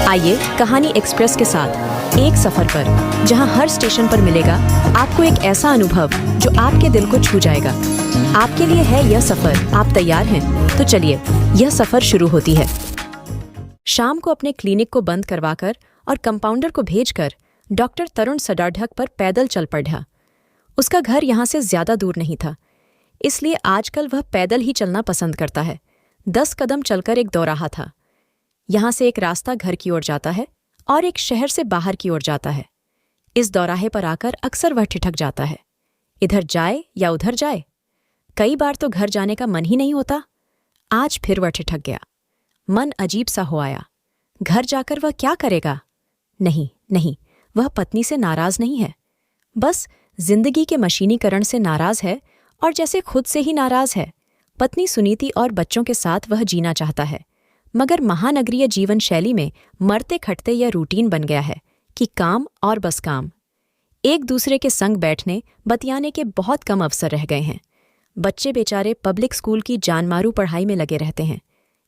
आइए कहानी एक्सप्रेस के साथ एक सफर पर, जहां हर स्टेशन पर मिलेगा आपको एक ऐसा अनुभव जो आपके दिल को छू जाएगा। आपके लिए है यह सफर। आप तैयार हैं? तो चलिए, यह सफर शुरू होती है। शाम को अपने क्लिनिक को बंद करवाकर और कंपाउंडर को भेजकर डॉक्टर तरुण सडाढ़क पर पैदल चल पड़ा। उसका घर यहाँ से ज्यादा दूर नहीं था, इसलिए आजकल वह पैदल ही चलना पसंद करता है। 10 कदम चलकर एक दौराहा था। यहाँ से एक रास्ता घर की ओर जाता है और एक शहर से बाहर की ओर जाता है। इस दौराहे पर आकर अक्सर वह ठिठक जाता है, इधर जाए या उधर जाए। कई बार तो घर जाने का मन ही नहीं होता। आज फिर वह ठिठक गया। मन अजीब सा हो आया। घर जाकर वह क्या करेगा? नहीं, वह पत्नी से नाराज नहीं है, बस जिंदगी के मशीनीकरण से नाराज है, और जैसे खुद से ही नाराज है। पत्नी सुनीति और बच्चों के साथ वह जीना चाहता है, मगर महानगरीय जीवन शैली में मरते खटते यह रूटीन बन गया है कि काम और बस काम। एक दूसरे के संग बैठने बतियाने के बहुत कम अवसर रह गए हैं। बच्चे बेचारे पब्लिक स्कूल की जानमारू पढ़ाई में लगे रहते हैं,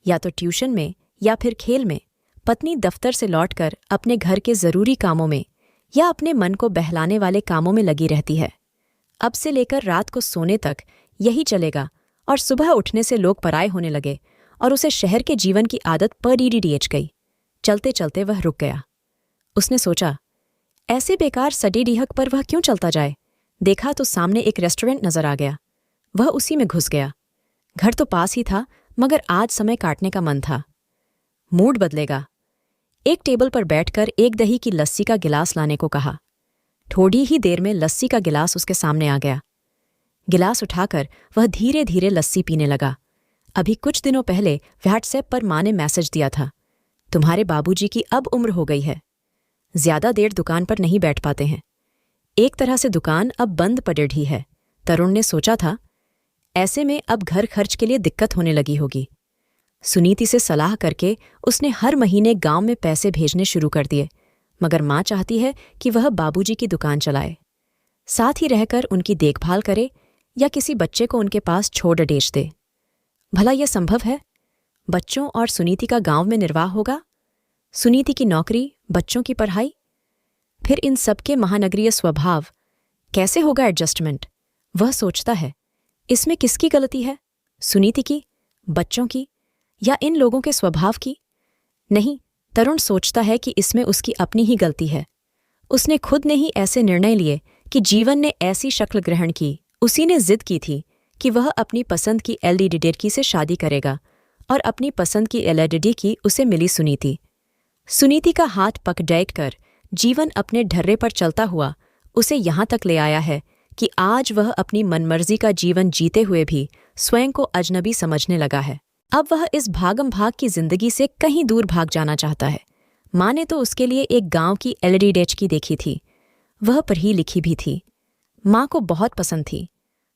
या तो ट्यूशन में या फिर खेल में। पत्नी दफ्तर से लौटकर अपने घर के जरूरी कामों में या अपने मन को बहलाने वाले कामों में लगी रहती है। अब से लेकर रात को सोने तक यही चलेगा, और सुबह उठने से लोग पराये होने लगे और उसे शहर के जीवन की आदत पड़ीडीएच गई। चलते चलते वह रुक गया। उसने सोचा, ऐसे बेकार सडीडीहक पर वह क्यों चलता जाए। देखा तो सामने एक रेस्टोरेंट नजर आ गया। वह उसी में घुस गया। घर तो पास ही था, मगर आज समय काटने का मन था। मूड बदलेगा। एक टेबल पर बैठकर एक दही की लस्सी का गिलास लाने को कहा। थोड़ी ही देर में लस्सी का गिलास उसके सामने आ गया। गिलास उठाकर वह धीरे धीरे लस्सी पीने लगा। अभी कुछ दिनों पहले व्हाट्सएप पर माँ ने मैसेज दिया था, तुम्हारे बाबूजी की अब उम्र हो गई है, ज्यादा देर दुकान पर नहीं बैठ पाते हैं। एक तरह से दुकान अब बंद पड़ी है। तरुण ने सोचा था, ऐसे में अब घर खर्च के लिए दिक्कत होने लगी होगी। सुनीति से सलाह करके उसने हर महीने गांव में पैसे भेजने शुरू कर दिए, मगर माँ चाहती है कि वह बाबूजी की दुकान चलाए, साथ ही रहकर उनकी देखभाल करे या किसी बच्चे को उनके पास छोड़ डेच दे। भला यह संभव है? बच्चों और सुनीति का गांव में निर्वाह होगा? सुनीति की नौकरी, बच्चों की पढ़ाई, फिर इन सबके महानगरीय स्वभाव, कैसे होगा एडजस्टमेंट? वह सोचता है, इसमें किसकी गलती है? सुनीति की, बच्चों की, या इन लोगों के स्वभाव की? नहीं, तरुण सोचता है कि इसमें उसकी अपनी ही गलती है। उसने खुद ने ही ऐसे निर्णय लिए कि जीवन ने ऐसी शक्ल ग्रहण की। उसी ने जिद की थी कि वह अपनी पसंद की एलडीडी से शादी करेगा, और अपनी पसंद की एलडीडी की उसे मिली सुनीति। सुनीति का हाथ पकड़ैट कर जीवन अपने ढर्रे पर चलता हुआ उसे यहाँ तक ले आया है कि आज वह अपनी मनमर्जी का जीवन जीते हुए भी स्वयं को अजनबी समझने लगा है। अब वह इस भागम भाग की जिंदगी से कहीं दूर भाग जाना चाहता है। माँ ने तो उसके लिए एक गांव की एलडीडी की देखी थी। वह पढ़ी लिखी भी थी। माँ को बहुत पसंद थी।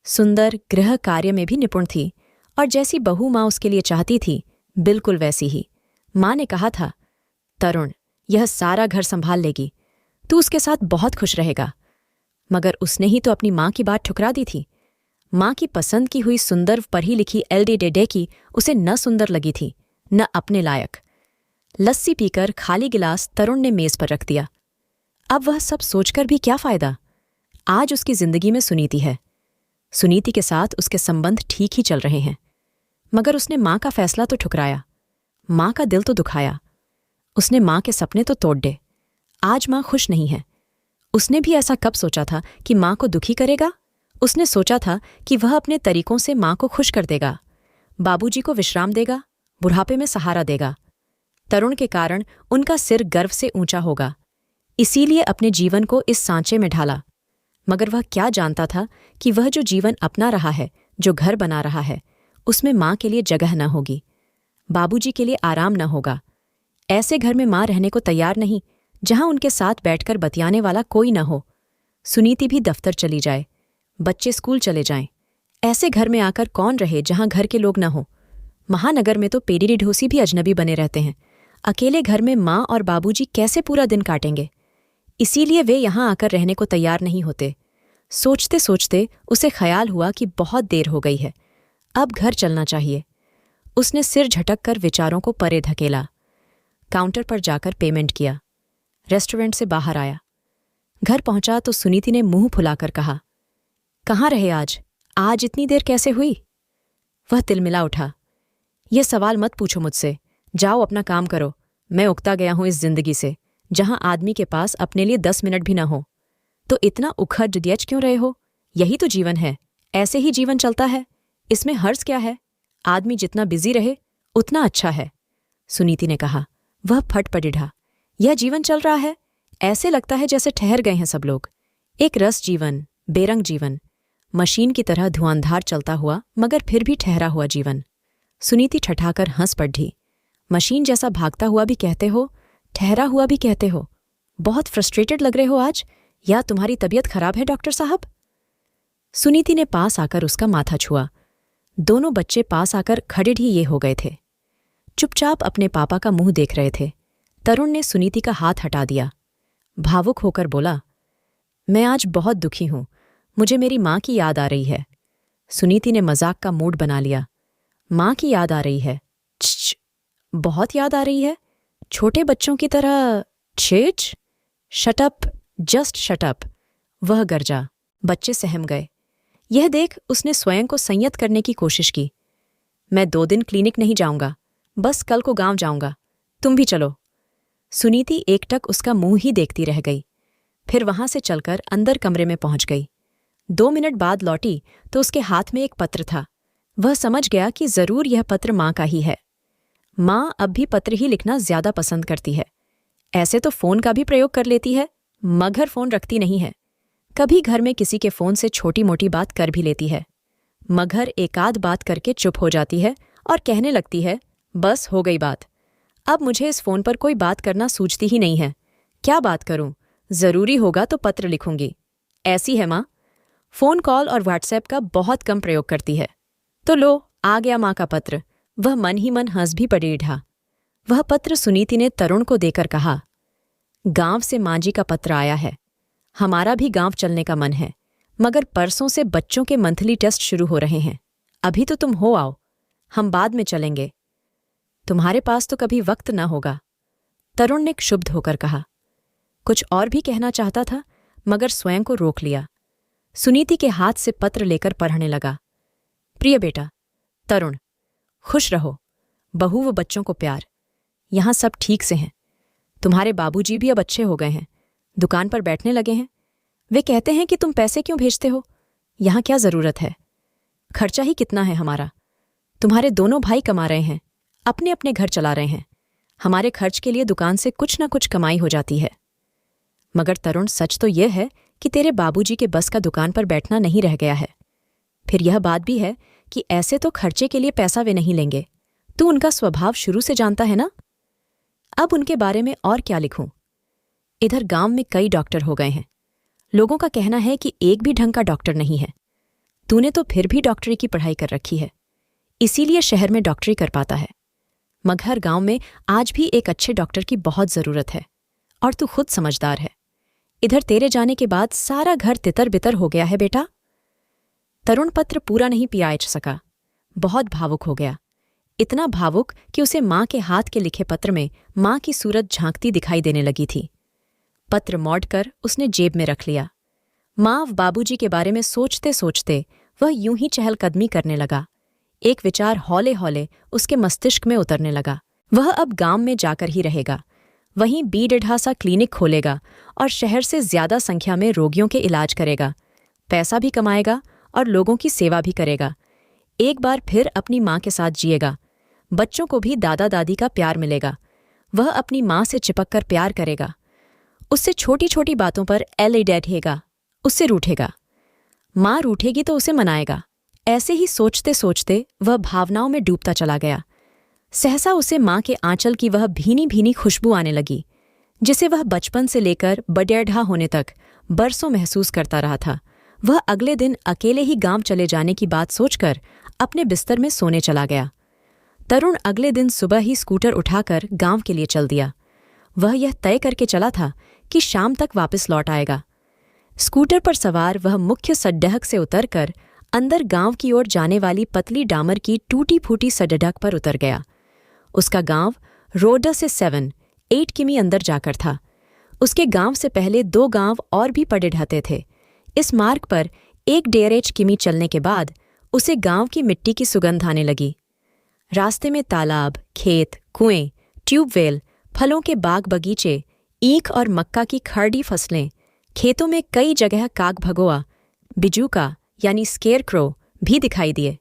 सुंदर, गृह कार्य में भी निपुण थी, और जैसी बहू माँ उसके लिए चाहती थी, बिल्कुल वैसी ही। माँ ने कहा था, तरुण, यह सारा घर संभाल लेगी, तू उसके साथ बहुत खुश रहेगा। मगर उसने ही तो अपनी माँ की बात ठुकरा दी थी। माँ की पसंद की हुई सुंदर पढ़ी लिखी एलडीडी की उसे न सुंदर लगी थी, न अपने लायक। लस्सी पीकर खाली गिलास तरुण ने मेज पर रख दिया। अब वह सब सोचकर भी क्या फायदा? आज उसकी जिंदगी में सुनीति है। सुनीति के साथ उसके संबंध ठीक ही चल रहे हैं, मगर उसने माँ का फैसला तो ठुकराया, माँ का दिल तो दुखाया। उसने माँ के सपने तो तोड़ दे। आज माँ खुश नहीं है। उसने भी ऐसा कब सोचा था कि माँ को दुखी करेगा? उसने सोचा था कि वह अपने तरीकों से माँ को खुश कर देगा, बाबूजी को विश्राम देगा, बुढ़ापे में सहारा देगा। तरुण के कारण उनका सिर गर्व से ऊंचा होगा, इसीलिए अपने जीवन को इस सांचे में ढाला। मगर वह क्या जानता था कि वह जो जीवन अपना रहा है, जो घर बना रहा है, उसमें माँ के लिए जगह न होगी, बाबूजी के लिए आराम न होगा। ऐसे घर में माँ रहने को तैयार नहीं, जहां उनके साथ बैठकर बतियाने वाला कोई न हो। सुनीति भी दफ्तर चली जाए, बच्चे स्कूल चले जाएं। ऐसे घर में आकर कौन रहे जहां घर के लोग न हो? महानगर में तो पेडीडी ढोसी भी अजनबी बने रहते हैं। अकेले घर में माँ और बाबूजी कैसे पूरा दिन काटेंगे? इसीलिए वे यहां आकर रहने को तैयार नहीं होते। सोचते सोचते उसे ख्याल हुआ कि बहुत देर हो गई है, अब घर चलना चाहिए। उसने सिर झटक कर विचारों को परे धकेला। काउंटर पर जाकर पेमेंट किया, रेस्टोरेंट से बाहर आया। घर पहुंचा तो सुनीति ने मुंह फुलाकर कहा, कहाँ रहे आज इतनी देर कैसे हुई? वह तिलमिला उठा, यह सवाल मत पूछो मुझसे, जाओ अपना काम करो। मैं उकता गया हूं इस जिंदगी से, जहां आदमी के पास अपने लिए 10 मिनट भी न हो। तो इतना उखड़ डियच क्यों रहे हो? यही तो जीवन है, ऐसे ही जीवन चलता है, इसमें हर्ज क्या है? आदमी जितना बिजी रहे उतना अच्छा है। सुनीति ने कहा। वह फट पड़िढ़ा, यह जीवन चल रहा है? ऐसे लगता है जैसे ठहर गए हैं सब लोग। एक रस जीवन, बेरंग जीवन, मशीन की तरह धुआंधार चलता हुआ मगर फिर भी ठहरा हुआ जीवन। सुनीति ठठाकर हंस पड़ी। मशीन जैसा भागता हुआ भी कहते हो, ठहरा हुआ भी कहते हो। बहुत फ्रस्ट्रेटेड लग रहे हो आज, या तुम्हारी तबीयत खराब है डॉक्टर साहब? सुनीति ने पास आकर उसका माथा छुआ। दोनों बच्चे पास आकर खड़े ही ये हो गए थे, चुपचाप अपने पापा का मुंह देख रहे थे। तरुण ने सुनीति का हाथ हटा दिया, भावुक होकर बोला, मैं आज बहुत दुखी हूं, मुझे मेरी माँ की याद आ रही है। सुनीति ने मजाक का मूड बना लिया, माँ की याद आ रही है? छ, बहुत याद आ रही है, छोटे बच्चों की तरह। छेच, शटअप, जस्ट शटअप, वह गरजा। बच्चे सहम गए। यह देख उसने स्वयं को संयत करने की कोशिश की। मैं 2 दिन क्लिनिक नहीं जाऊंगा, बस कल को गांव जाऊंगा, तुम भी चलो। सुनीति एकटक उसका मुंह ही देखती रह गई, फिर वहां से चलकर अंदर कमरे में पहुंच गई। 2 मिनट बाद लौटी तो उसके हाथ में एक पत्र था। वह समझ गया कि जरूर यह पत्र माँ का ही है। माँ अब भी पत्र ही लिखना ज्यादा पसंद करती है। ऐसे तो फोन का भी प्रयोग कर लेती है, मगर फोन रखती नहीं है। कभी घर में किसी के फोन से छोटी मोटी बात कर भी लेती है, मगर एकाध बात करके चुप हो जाती है और कहने लगती है, बस हो गई बात, अब मुझे इस फोन पर कोई बात करना सूझती ही नहीं है। क्या बात करूं? जरूरी होगा तो पत्र लिखूंगी। ऐसी है माँ, फोन कॉल और व्हाट्सएप का बहुत कम प्रयोग करती है। तो लो, आ गया माँ का पत्र। वह मन ही मन हंस भी पड़ीढ़ा। वह पत्र सुनीति ने तरुण को देकर कहा, गांव से माँ जी का पत्र आया है। हमारा भी गांव चलने का मन है, मगर परसों से बच्चों के मंथली टेस्ट शुरू हो रहे हैं। अभी तो तुम हो आओ, हम बाद में चलेंगे। तुम्हारे पास तो कभी वक्त न होगा, तरुण ने क्षुब्ध होकर कहा। कुछ और भी कहना चाहता था, मगर स्वयं को रोक लिया। सुनीति के हाथ से पत्र लेकर पढ़ने लगा। प्रिय बेटा तरुण, खुश रहो, बहू व बच्चों को प्यार। यहां सब ठीक से हैं। तुम्हारे बाबूजी भी अब अच्छे हो गए हैं, दुकान पर बैठने लगे हैं। वे कहते हैं कि तुम पैसे क्यों भेजते हो, यहां क्या जरूरत है, खर्चा ही कितना है हमारा। तुम्हारे दोनों भाई कमा रहे हैं, अपने अपने घर चला रहे हैं। हमारे खर्च के लिए दुकान से कुछ न कुछ कमाई हो जाती है। मगर तरुण, सच तो यह है कि तेरे बाबूजी के बस का दुकान पर बैठना नहीं रह गया है। फिर यह बात भी है कि ऐसे तो खर्चे के लिए पैसा वे नहीं लेंगे। तू उनका स्वभाव शुरू से जानता है ना। अब उनके बारे में और क्या लिखूं? इधर गांव में कई डॉक्टर हो गए हैं। लोगों का कहना है कि एक भी ढंग का डॉक्टर नहीं है। तूने तो फिर भी डॉक्टरी की पढ़ाई कर रखी है, इसीलिए शहर में डॉक्टरी कर पाता है। मगर गांव में आज भी एक अच्छे डॉक्टर की बहुत जरूरत है, और तू खुद समझदार है। इधर तेरे जाने के बाद सारा घर तितर बितर हो गया है बेटा। तरुण पत्र पूरा नहीं पियाच सका, बहुत भावुक हो गया। इतना भावुक कि उसे माँ के हाथ के लिखे पत्र में माँ की सूरत झांकती दिखाई देने लगी थी। पत्र मोड़कर उसने जेब में रख लिया। माँ व बाबूजी के बारे में सोचते सोचते वह यूं ही चहलकदमी करने लगा। एक विचार हौले हौले उसके मस्तिष्क में उतरने लगा। वह अब गांव में जाकर ही रहेगा, वहीं बीढ़ा सा क्लिनिक खोलेगा और शहर से ज्यादा संख्या में रोगियों के इलाज करेगा। पैसा भी कमाएगा और लोगों की सेवा भी करेगा। एक बार फिर अपनी माँ के साथ जिएगा। बच्चों को भी दादा दादी का प्यार मिलेगा। वह अपनी माँ से चिपक कर प्यार करेगा। उससे छोटी छोटी बातों पर डैढेगा, उससे रूठेगा। माँ रूठेगी तो उसे मनाएगा। ऐसे ही सोचते सोचते वह भावनाओं में डूबता चला गया। सहसा उसे माँ के आंचल की वह भीनी भीनी खुशबू आने लगी, जिसे वह बचपन से लेकर बडेढ़ा होने तक बरसों महसूस करता रहा था। वह अगले दिन अकेले ही गांव चले जाने की बात सोचकर अपने बिस्तर में सोने चला गया। तरुण अगले दिन सुबह ही स्कूटर उठाकर गांव के लिए चल दिया। वह यह तय करके चला था कि शाम तक वापस लौट आएगा। स्कूटर पर सवार वह मुख्य सड़क से उतरकर अंदर गांव की ओर जाने वाली पतली डामर की टूटी फूटी सड़क पर उतर गया। उसका गांव रोडा से 7-8 किमी अंदर जाकर था। उसके गांव से पहले 2 गांव और भी पड़े ढहते थे। इस मार्ग पर 1-1.5 किमी चलने के बाद उसे गांव की मिट्टी की सुगंध आने लगी। रास्ते में तालाब, खेत, कुएं, ट्यूबवेल, फलों के बाग बगीचे, ईख और मक्का की खरडी फसलें, खेतों में कई जगह काग भगोआ, बिजूका यानी स्केयर क्रो भी दिखाई दिए।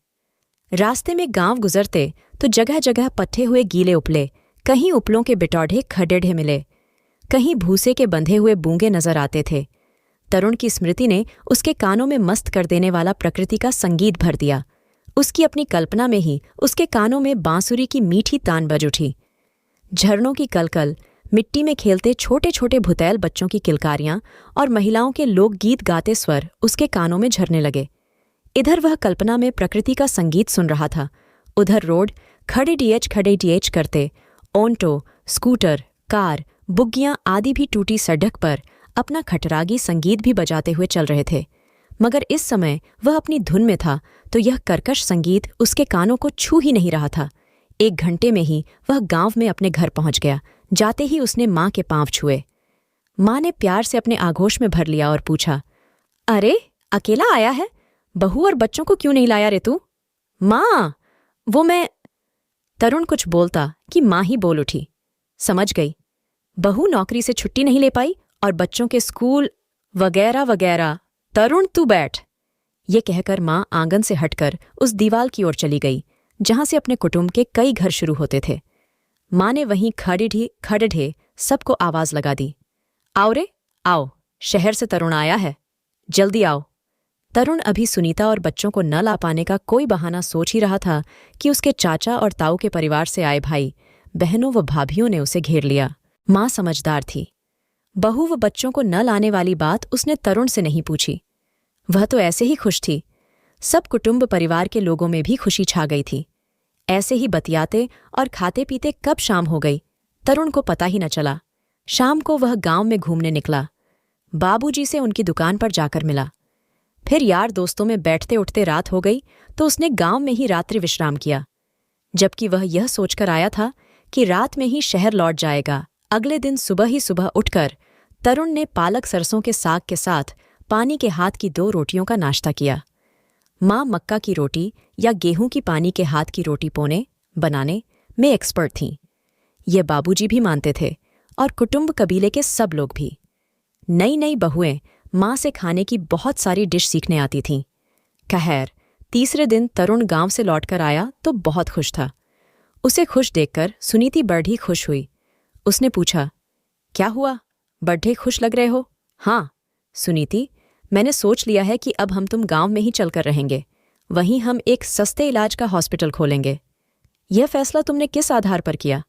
रास्ते में गांव गुजरते तो जगह जगह पट्टे हुए गीले उपले, कहीं उपलों के बिटौढ़े खडेढ़े मिले, कहीं भूसे के बंधे हुए बूंगे नजर आते थे। तरुण की स्मृति ने उसके कानों में मस्त कर देने वाला प्रकृति का संगीत भर दिया। उसकी अपनी कल्पना में ही उसके कानों में बांसुरी की मीठी तान बज उठी। झरनों की कलकल, मिट्टी में खेलते छोटे छोटे भुतैल बच्चों की किलकारियां और महिलाओं के लोकगीत गाते स्वर उसके कानों में झरने लगे। इधर वह कल्पना में प्रकृति का संगीत सुन रहा था, उधर रोड खड़े डीएच करते ओंटो, स्कूटर, कार, बुग्गियां आदि भी टूटी सड़क पर अपना खटरागी संगीत भी बजाते हुए चल रहे थे। मगर इस समय वह अपनी धुन में था तो यह कर्कश संगीत उसके कानों को छू ही नहीं रहा था। 1 घंटे में ही वह गांव में अपने घर पहुंच गया। जाते ही उसने माँ के पांव छुए। माँ ने प्यार से अपने आगोश में भर लिया और पूछा, अरे अकेला आया है? बहू और बच्चों को क्यों नहीं लाया रे तू? माँ, वो मैं। तरुण कुछ बोलता कि माँ ही बोल उठी, समझ गई, बहू नौकरी से छुट्टी नहीं ले पाई और बच्चों के स्कूल वगैरह वगैरह। तरुण तू बैठ। ये कहकर माँ आंगन से हटकर उस दीवाल की ओर चली गई जहां से अपने कुटुंब के कई घर शुरू होते थे। माँ ने वहीं खड़े सबको आवाज लगा दी, आओ रे आओ, शहर से तरुण आया है, जल्दी आओ। तरुण अभी सुनीता और बच्चों को न ला पाने का कोई बहाना सोच ही रहा था कि उसके चाचा और ताऊ के परिवार से आए भाई, बहनों व भाभियों ने उसे घेर लिया। माँ समझदार थी। बहू व बच्चों को न लाने वाली बात उसने तरुण से नहीं पूछी। वह तो ऐसे ही खुश थी। सब कुटुंब परिवार के लोगों में भी खुशी छा गई थी। ऐसे ही बतियाते और खाते पीते कब शाम हो गई, तरुण को पता ही न चला। शाम को वह गांव में घूमने निकला। बाबूजी से उनकी दुकान पर जाकर मिला। फिर यार दोस्तों में बैठते उठते रात हो गई तो उसने गांव में ही रात्रि विश्राम किया, जबकि वह यह सोचकर आया था कि रात में ही शहर लौट जाएगा। अगले दिन सुबह ही सुबह उठकर तरुण ने पालक सरसों के साग के साथ पानी के हाथ की 2 रोटियों का नाश्ता किया। माँ मक्का की रोटी या गेहूं की पानी के हाथ की रोटी बनाने में एक्सपर्ट थीं। ये बाबूजी भी मानते थे और कुटुंब कबीले के सब लोग भी। नई नई बहुएं माँ से खाने की बहुत सारी डिश सीखने आती थीं। खैर, तीसरे दिन तरुण गांव से लौटकर आया तो बहुत खुश था। उसे खुश देखकर सुनीति बड़ी खुश हुई। उसने पूछा, क्या हुआ, बड़े खुश लग रहे हो? हाँ सुनीति, मैंने सोच लिया है कि अब हम तुम गांव में ही चलकर रहेंगे। वहीं हम एक सस्ते इलाज का हॉस्पिटल खोलेंगे। यह फैसला तुमने किस आधार पर किया?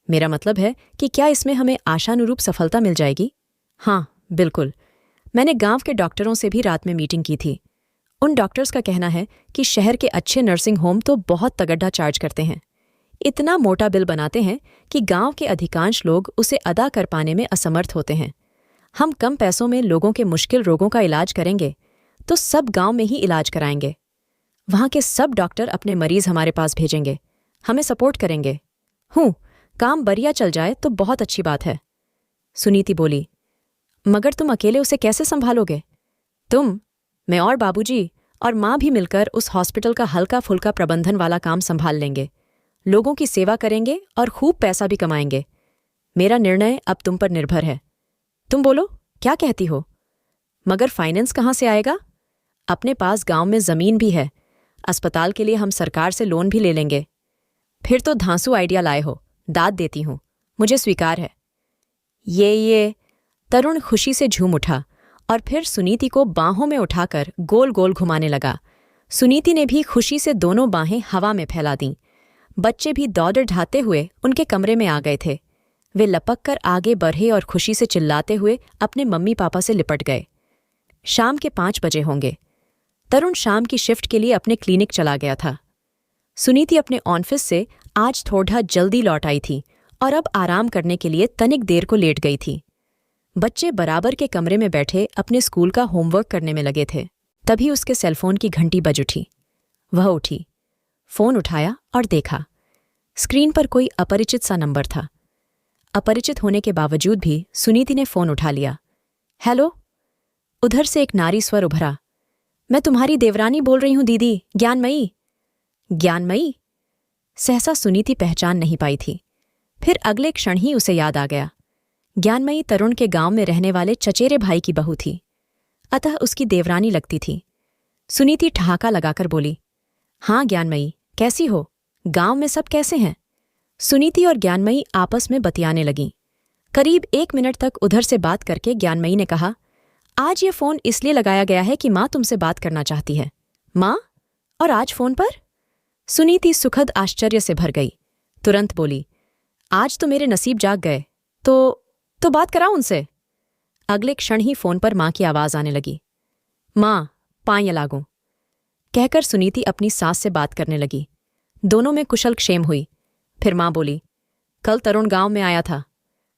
मेरा मतलब है कि क्या इसमें हमें आशानुरूप सफलता मिल जाएगी? हाँ बिल्कुल। मैंने गांव के डॉक्टरों से भी रात में मीटिंग की थी। उन डॉक्टर्स का कहना है कि शहर के अच्छे नर्सिंग होम तो बहुत तगड़ा चार्ज करते हैं। इतना मोटा बिल बनाते हैं कि गांव के अधिकांश लोग उसे अदा कर पाने में असमर्थ होते हैं। हम कम पैसों में लोगों के मुश्किल रोगों का इलाज करेंगे तो सब गांव में ही इलाज कराएंगे। वहां के सब डॉक्टर अपने मरीज हमारे पास भेजेंगे, हमें सपोर्ट करेंगे। काम बढ़िया चल जाए तो बहुत अच्छी बात है। सुनीति बोली, मगर तुम अकेले उसे कैसे संभालोगे? मैं और बाबूजी और माँ भी मिलकर उस हॉस्पिटल का हल्का फुल्का प्रबंधन वाला काम संभाल लेंगे। लोगों की सेवा करेंगे और खूब पैसा भी कमाएंगे। मेरा निर्णय अब तुम पर निर्भर है। तुम बोलो, क्या कहती हो? मगर फाइनेंस कहाँ से आएगा? अपने पास गांव में जमीन भी है। अस्पताल के लिए हम सरकार से लोन भी ले लेंगे। फिर तो धांसू आइडिया लाए हो, दाद देती हूँ, मुझे स्वीकार है। ये तरुण खुशी से झूम उठा और फिर सुनीति को बाहों में उठाकर गोल गोल घुमाने लगा। सुनीति ने भी खुशी से दोनों बाहें हवा में फैला दीं। बच्चे भी दौड़ ढाते हुए उनके कमरे में आ गए थे। वे लपक कर आगे बढ़े और खुशी से चिल्लाते हुए अपने मम्मी पापा से लिपट गए। शाम के 5 बजे होंगे। तरुण शाम की शिफ्ट के लिए अपने क्लिनिक चला गया था। सुनीति अपने ऑफिस से आज थोड़ा जल्दी लौट आई थी और अब आराम करने के लिए तनिक देर को लेट गई थी। बच्चे बराबर के कमरे में बैठे अपने स्कूल का होमवर्क करने में लगे थे। तभी उसके सेलफोन की घंटी बज उठी। वह उठी, फोन उठाया और देखा स्क्रीन पर कोई अपरिचित सा नंबर था। अपरिचित होने के बावजूद भी सुनीति ने फोन उठा लिया। हेलो। उधर से एक नारी स्वर उभरा। मैं तुम्हारी देवरानी बोल रही हूं दीदी, ज्ञानमयी। ज्ञानमयी? सहसा सुनीति पहचान नहीं पाई थी। फिर अगले क्षण ही उसे याद आ गया। ज्ञानमयी तरुण के गांव में रहने वाले चचेरे भाई की बहू थी, अतः उसकी देवरानी लगती थी। सुनीति ठहाका लगाकर बोली, हाँ ज्ञानमयी, कैसी हो? गांव में सब कैसे हैं? सुनीति और ज्ञानमयी आपस में बतियाने लगीं। करीब 1 मिनट तक उधर से बात करके ज्ञानमयी ने कहा, आज ये फोन इसलिए लगाया गया है कि माँ तुमसे बात करना चाहती है। माँ? और आज फोन पर? सुनीति सुखद आश्चर्य से भर गई। तुरंत बोली, आज तो मेरे नसीब जाग गए। तो बात कराओ उनसे। अगले क्षण ही फोन पर माँ की आवाज आने लगी। माँ, पाँय लागूं। कहकर सुनीति अपनी सास से बात करने लगी। दोनों में कुशल क्षेम हुई। फिर माँ बोली, कल तरुण गांव में आया था।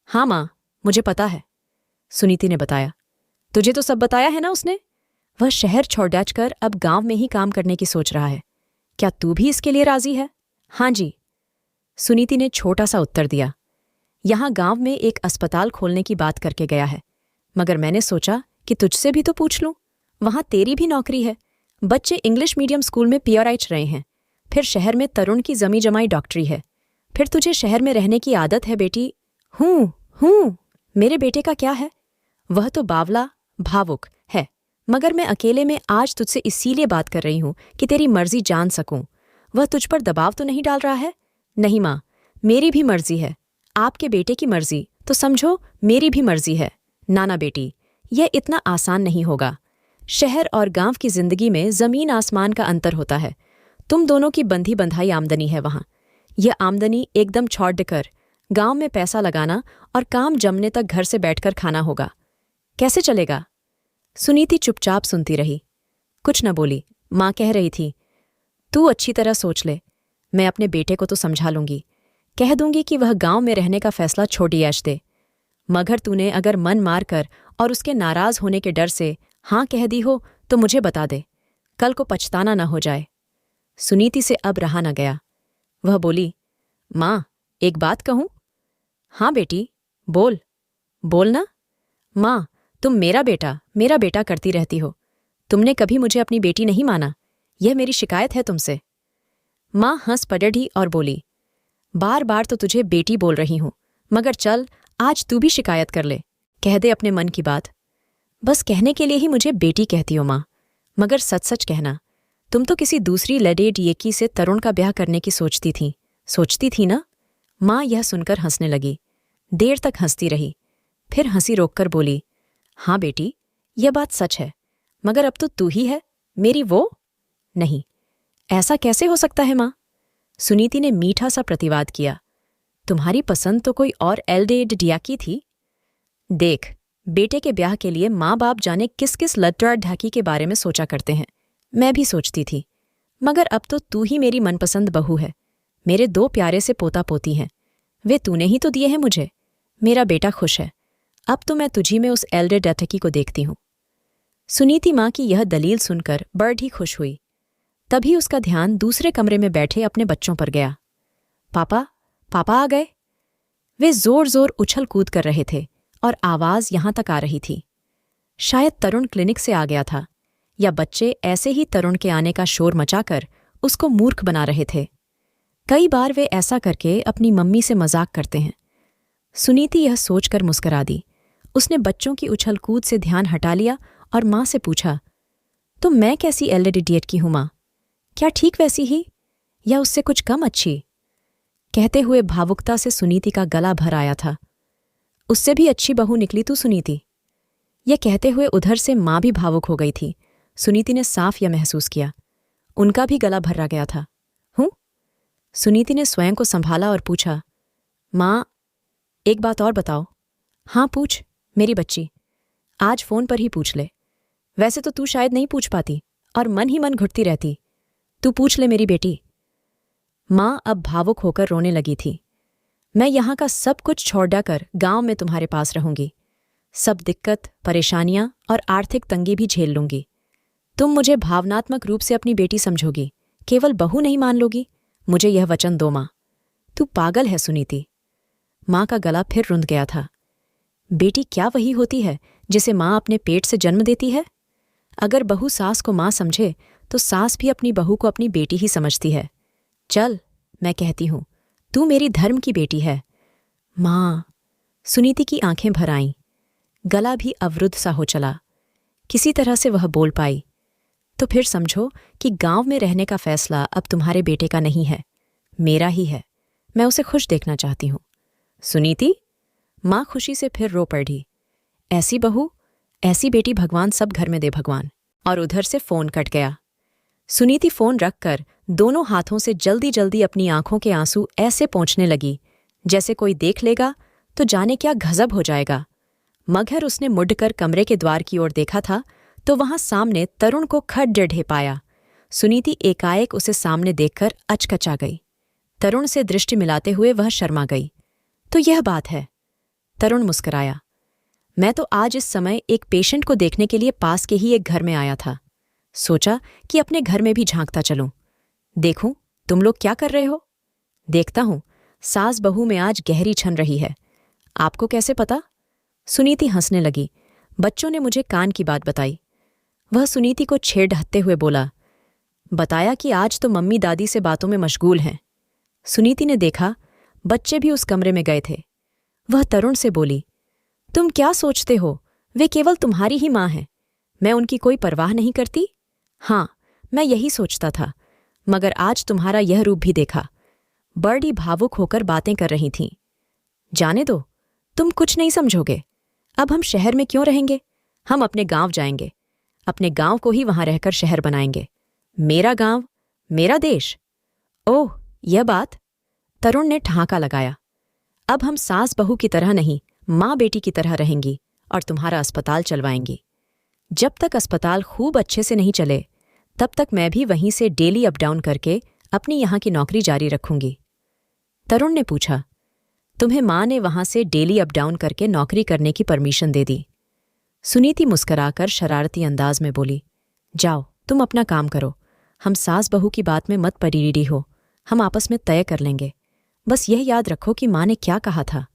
हाँ माँ, मुझे पता है, सुनीति ने बताया। तुझे तो सब बताया है ना उसने? वह शहर छोड़कर अब गांव में ही काम करने की सोच रहा है। क्या तू भी इसके लिए राजी है? हाँ जी, सुनीति ने छोटा सा उत्तर दिया। यहां गांव में एक अस्पताल खोलने की बात करके गया है, मगर मैंने सोचा कि तुझसे भी तो पूछ लूं। वहां तेरी भी नौकरी है। बच्चे इंग्लिश मीडियम स्कूल में पीआरआई रहे हैं। फिर शहर में तरुण की जमी जमाई डॉक्टरी है। फिर तुझे शहर में रहने की आदत है बेटी। हूँ। मेरे बेटे का क्या है? वह तो बावला भावुक है, मगर मैं अकेले में आज तुझसे इसीलिए बात कर रही हूं कि तेरी मर्जी जान सकूं। वह तुझ पर दबाव तो नहीं डाल रहा है? नहीं माँ, मेरी भी मर्जी है। आपके बेटे की मर्जी तो समझो मेरी भी मर्जी है। नाना बेटी, यह इतना आसान नहीं होगा। शहर और गांव की जिंदगी में जमीन आसमान का अंतर होता है। तुम दोनों की बंधी बंधाई आमदनी है वहां। यह आमदनी एकदम छोड़कर गांव में पैसा लगाना और काम जमने तक घर से बैठकर खाना होगा। कैसे चलेगा? सुनीति चुपचाप सुनती रही, कुछ न बोली। माँ कह रही थी, तू अच्छी तरह सोच ले। मैं अपने बेटे को तो समझा लूंगी। कह दूंगी कि वह गांव में रहने का फैसला छोटी ऐश दे। मगर तूने अगर मन मार कर और उसके नाराज होने के डर से हाँ कह दी हो तो मुझे बता दे, कल को पछताना न हो जाए। सुनीति से अब रहा न गया। वह बोली, माँ, एक बात कहूं? हाँ बेटी, बोल। बोलना। माँ, तुम मेरा बेटा करती रहती हो। तुमने कभी मुझे अपनी बेटी नहीं माना। यह मेरी शिकायत है तुमसे। माँ हंस पड़ी और बोली, बार बार तो तुझे बेटी बोल रही हूं, मगर चल आज तू भी शिकायत कर ले। कह दे अपने मन की बात। बस कहने के लिए ही मुझे बेटी कहती हो माँ, मगर सच सच कहना, तुम तो किसी दूसरी लड़े डिएकी से तरुण का ब्याह करने की सोचती थी ना? माँ यह सुनकर हंसने लगी। देर तक हंसती रही, फिर हंसी रोककर बोली, हाँ बेटी, यह बात सच है, मगर अब तो तू ही है मेरी वो। नहीं, ऐसा कैसे हो सकता है माँ? सुनीति ने मीठा सा प्रतिवाद किया। तुम्हारी पसंद तो कोई और एल्डेड डियाकी थी। देख, बेटे के ब्याह के लिए माँ बाप जाने किस किस लट्टर ढाकी के बारे में सोचा करते हैं। मैं भी सोचती थी, मगर अब तो तू ही मेरी मनपसंद बहू है। मेरे 2 प्यारे से पोता पोती हैं, वे तूने ही तो दिए हैं मुझे। मेरा बेटा खुश है। अब तो मैं तुझी में उस एल्डेड डैठकी को देखती हूं। सुनीति माँ की यह दलील सुनकर बड़ ही खुश हुई। तभी उसका ध्यान दूसरे कमरे में बैठे अपने बच्चों पर गया। पापा आ गए। वे जोर जोर उछल कूद कर रहे थे और आवाज यहां तक आ रही थी। शायद तरुण क्लिनिक से आ गया था, या बच्चे ऐसे ही तरुण के आने का शोर मचाकर उसको मूर्ख बना रहे थे। कई बार वे ऐसा करके अपनी मम्मी से मजाक करते हैं। सुनीति यह सोचकर मुस्कुरा दी। उसने बच्चों की उछल कूद से ध्यान हटा लिया और माँ से पूछा, तो मैं कैसी एल्डेड इडियट की हूं माँ? क्या ठीक वैसी ही, या उससे कुछ कम अच्छी? कहते हुए भावुकता से सुनीति का गला भर आया था। उससे भी अच्छी बहू निकली तू सुनीति। यह कहते हुए उधर से माँ भी भावुक हो गई थी। सुनीति ने साफ यह महसूस किया, उनका भी गला भर्रा गया था। हूँ? सुनीति ने स्वयं को संभाला और पूछा, माँ, एक बात और बताओ। हाँ पूछ मेरी बच्ची, आज फोन पर ही पूछ ले। वैसे तो तू शायद नहीं पूछ पाती और मन ही मन घुटती रहती। तू पूछ ले मेरी बेटी। माँ अब भावुक होकर रोने लगी थी। मैं यहाँ का सब कुछ छोड़कर गांव में तुम्हारे पास रहूंगी। सब दिक्कत, परेशानियां और आर्थिक तंगी भी झेल लूंगी। तुम मुझे भावनात्मक रूप से अपनी बेटी समझोगी, केवल बहू नहीं मान लोगी। मुझे यह वचन दो माँ। तू पागल है सुनीति। माँ का गला फिर रुंध गया था। बेटी क्या वही होती है जिसे माँ अपने पेट से जन्म देती है? अगर बहू सास को माँ समझे तो सास भी अपनी बहू को अपनी बेटी ही समझती है। चल, मैं कहती हूँ, तू मेरी धर्म की बेटी है। माँ। सुनीति की आंखें भर आईं। गला भी अवरुद्ध सा हो चला। किसी तरह से वह बोल पाई, तो फिर समझो कि गांव में रहने का फैसला अब तुम्हारे बेटे का नहीं है, मेरा ही है। मैं उसे खुश देखना चाहती हूँ। सुनीति। माँ खुशी से फिर रो पड़ी। ऐसी बहू, ऐसी बेटी भगवान सब घर में दे भगवान। और उधर से फोन कट गया। सुनीति फोन रखकर दोनों हाथों से जल्दी जल्दी अपनी आंखों के आंसू ऐसे पोंछने लगी जैसे कोई देख लेगा तो जाने क्या गजब हो जाएगा। मगर उसने मुड़कर कमरे के द्वार की ओर देखा था तो वहां सामने तरुण को खड़े पाया। सुनीति एकाएक उसे सामने देखकर अचकचा गई। तरुण से दृष्टि मिलाते हुए वह शर्मा गई। तो यह बात है। तरुण मुस्कुराया। मैं तो आज इस समय एक पेशेंट को देखने के लिए पास के ही एक घर में आया था। सोचा कि अपने घर में भी झांकता चलूं, देखूं तुम लोग क्या कर रहे हो। देखता हूं सास बहू में आज गहरी छन रही है। आपको कैसे पता? सुनीति हंसने लगी। बच्चों ने मुझे कान की बात बताई। वह सुनीति को छेड़ हत्ते हुए बोला, बताया कि आज तो मम्मी दादी से बातों में मशगूल हैं। सुनीति ने देखा बच्चे भी उस कमरे में गए थे। वह तरुण से बोली, तुम क्या सोचते हो, वे केवल तुम्हारी ही माँ हैं। मैं उनकी कोई परवाह नहीं करती। हाँ, मैं यही सोचता था, मगर आज तुम्हारा यह रूप भी देखा। बड़ी भावुक होकर बातें कर रही थीं। जाने दो, तुम कुछ नहीं समझोगे। अब हम शहर में क्यों रहेंगे? हम अपने गांव जाएंगे। अपने गांव को ही वहां रहकर शहर बनाएंगे। मेरा गांव, मेरा देश। ओह, यह बात? तरुण ने ठहाका लगाया। अब हम सास बहू की तरह नहीं, माँ बेटी की तरह रहेंगी और तुम्हारा अस्पताल चलवाएंगी। जब तक अस्पताल खूब अच्छे से नहीं चले तब तक मैं भी वहीं से डेली अप डाउन करके अपनी यहाँ की नौकरी जारी रखूंगी। तरुण ने पूछा, तुम्हें माँ ने वहां से डेली अप डाउन करके नौकरी करने की परमिशन दे दी? सुनीति मुस्कुराकर शरारती अंदाज में बोली, जाओ तुम अपना काम करो। हम सास बहू की बात में मत पड़ी हो, हम आपस में तय कर लेंगे। बस यह याद रखो कि माँ ने क्या कहा था।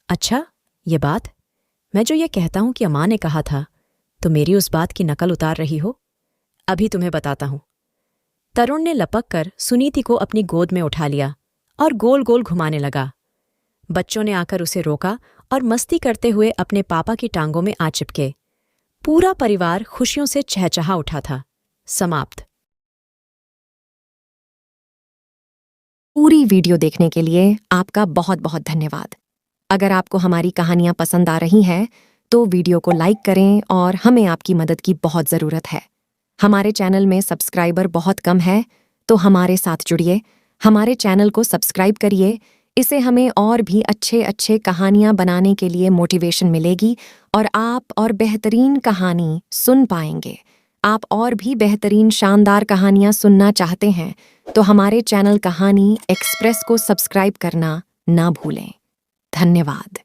अच्छा, ये बात? मैं जो ये कहता हूं कि अम्मा ने कहा था, तो मेरी उस बात की नकल उतार रही हो? अभी तुम्हें बताता हूं। तरुण ने लपक कर सुनीति को अपनी गोद में उठा लिया और गोल गोल घुमाने लगा। बच्चों ने आकर उसे रोका और मस्ती करते हुए अपने पापा की टांगों में आ चिपके। पूरा परिवार खुशियों से चहचहा उठा था। समाप्त। पूरी वीडियो देखने के लिए आपका बहुत बहुत धन्यवाद। अगर आपको हमारी कहानियां पसंद आ रही हैं तो वीडियो को लाइक करें और हमें आपकी मदद की बहुत ज़रूरत है। हमारे चैनल में सब्सक्राइबर बहुत कम है, तो हमारे साथ जुड़िए, हमारे चैनल को सब्सक्राइब करिए। इससे हमें और भी अच्छे अच्छे कहानियां बनाने के लिए मोटिवेशन मिलेगी और आप और बेहतरीन कहानी सुन पाएंगे। आप और भी बेहतरीन शानदार कहानियां सुनना चाहते हैं तो हमारे चैनल कहानी एक्सप्रेस को सब्सक्राइब करना ना भूलें। धन्यवाद।